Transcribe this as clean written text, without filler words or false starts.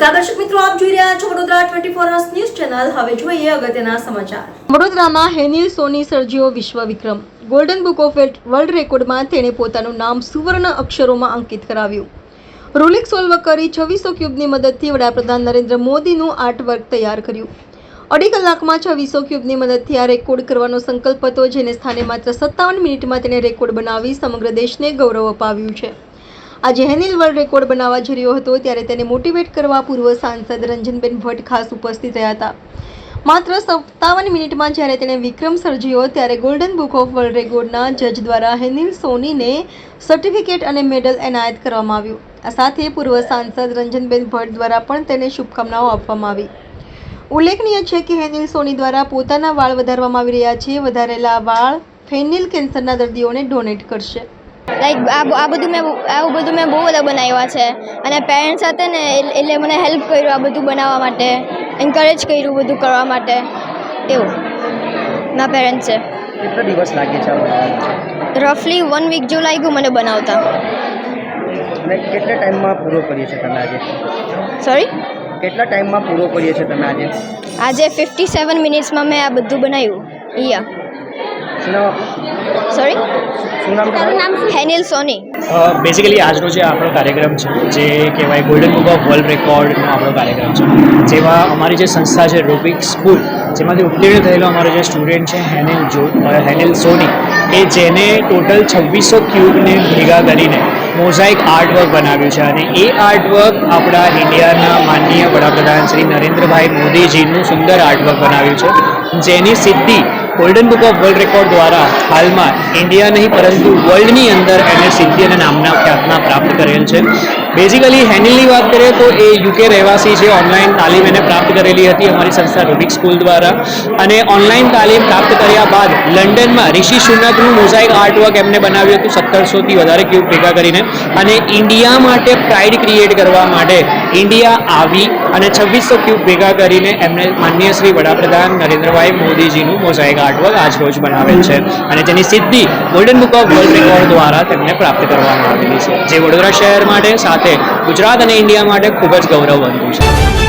નમસ્કાર દર્શક મિત્રો, આપ જોઈ રહ્યા છો વડોદરા 24 અવર્સ ન્યૂઝ ચેનલ। હવે જોઈએ અગત્યના સમાચાર। વડોદરામાં હેનિલ સોની સર્જ્યો વિશ્વ વિક્રમ। ગોલ્ડન બુક ઓફ વર્લ્ડ રેકોર્ડમાં તેણે પોતાનું નામ સુવર્ણ અક્ષરોમાં અંકિત કરાવ્યું। રોલેક્સ સોલ્વ કરી 2600 ક્યુબની મદદથી વડાપ્રધાન નરેન્દ્ર મોદીનું આર્ટવર્ક તૈયાર કર્યું। 2.5 કલાકમાં 2600 ક્યુબની મદદથી આ રેકોર્ડ કરવાનો સંકલ્પ હતો, જેને સ્થાને માત્ર 57 મિનિટમાં તેણે રેકોર્ડ બનાવી સમગ્ર દેશને ગૌરવ અપાવ્યું છે। આજે હેનિલ વર્લ્ડ રેકોર્ડ બનાવવા જઈ રહ્યો હતો ત્યારે તેને મોટિવેટ કરવા પૂર્વ સાંસદ રંજનબેન ભટ્ટ ખાસ ઉપસ્થિત રહ્યા હતા। માત્ર 57 મિનિટમાં જ્યારે તેણે વિક્રમ સર્જ્યો ત્યારે ગોલ્ડન બુક ઓફ વર્લ્ડ રેકોર્ડના જજ દ્વારા હેનિલ સોનીને સર્ટિફિકેટ અને મેડલ એનાયત કરવામાં આવ્યું। આ સાથે પૂર્વ સાંસદ રંજનબેન ભટ્ટ દ્વારા પણ તેને શુભકામનાઓ આપવામાં આવી। ઉલ્લેખનીય છે કે હેનિલ સોની દ્વારા પોતાના વાળ વધારવામાં આવી રહ્યા છે। વધારેલા વાળ ફેનિલ કેન્સરના દર્દીઓને ડોનેટ કરશે। લાઈક આ બધું મેં બહુ બધા બનાવ્યા છે અને પેરેન્ટ્સ સાથે ને એટલે મને હેલ્પ કર્યું આ બધું બનાવવા માટે, એન્કરેજ કર્યું બધું કરવા માટે। એવું મારા પેરેન્ટ્સ છે। કેટલા દિવસ લાગે છે રફલી 1 વીક જેવું લાગ્યું મને બનાવતા। અને કેટલા ટાઈમમાં પૂરો કરીએ છીએ તમે આજે? સોરી, કેટલા ટાઈમમાં પૂરો કરીએ છીએ તમે આજે? આજે 57 મિનિટ્સમાં મેં આ બધું બનાવ્યું। યા શું નામ? સોરી, શું નામ તમારું? હેનિલ સોની। બેઝિકલી આજનો જે આપણો કાર્યક્રમ છે જે કહેવાય ગોલ્ડન બુક ઓફ વર્લ્ડ રેકોર્ડનો આપણો કાર્યક્રમ છે, જેમાં અમારી જે સંસ્થા છે રૂબિક સ્કૂલ, જેમાંથી ઉત્તીર્ણ થયેલો અમારો જે સ્ટુડન્ટ છે હેનિલ સોની, કે જેને ટોટલ 2600 ક્યુબને ભેગા કરીને મોઝાઇક આર્ટવર્ક બનાવ્યું છે। અને એ આર્ટવર્ક આપણા ઇન્ડિયાના માનનીય વડાપ્રધાન શ્રી નરેન્દ્રભાઈ મોદીજીનું સુંદર આર્ટવર્ક બનાવ્યું છે, જેની સિદ્ધિ golden book of world record દ્વારા હાલમાં ઇન્ડિયા નહીં પરંતુ વર્લ્ડની અંદર એને સિદ્ધિ અને નામના ખ્યાતના પ્રાપ્ત કરેલ છે। બેઝિકલી હેનિલની વાત કરીએ તો એ યુકે રહેવાસી છે। ઓનલાઈન તાલીમ એને પ્રાપ્ત કરેલી હતી અમારી સંસ્થા રૂબિક સ્કૂલ દ્વારા, અને ઓનલાઈન તાલીમ પ્રાપ્ત કર્યા બાદ લંડનમાં ઋષિ સુનકનું મોઝાઇક આર્ટવર્ક એમને બનાવ્યું હતું 1700થી વધારે ક્યુબ ભેગા કરીને, અને ઇન્ડિયા માટે પ્રાઇડ ક્રિએટ કરવા માટે ઇન્ડિયા આવી અને 2600 ક્યુબ ભેગા કરીને એમને માનનીય શ્રી વડાપ્રધાન નરેન્દ્રભાઈ મોદીજીનું મોઝાઇક આર્ટવર્ક આજ રોજ બનાવેલ છે, અને જેની સિદ્ધિ golden book of world record દ્વારા તેમને પ્રાપ્ત કરવામાં આવેલી છે, જે વડોદરા શહેર માટે સાથે ગુજરાત અને ઇન્ડિયા માટે ખૂબ જ ગૌરવવંતું છે।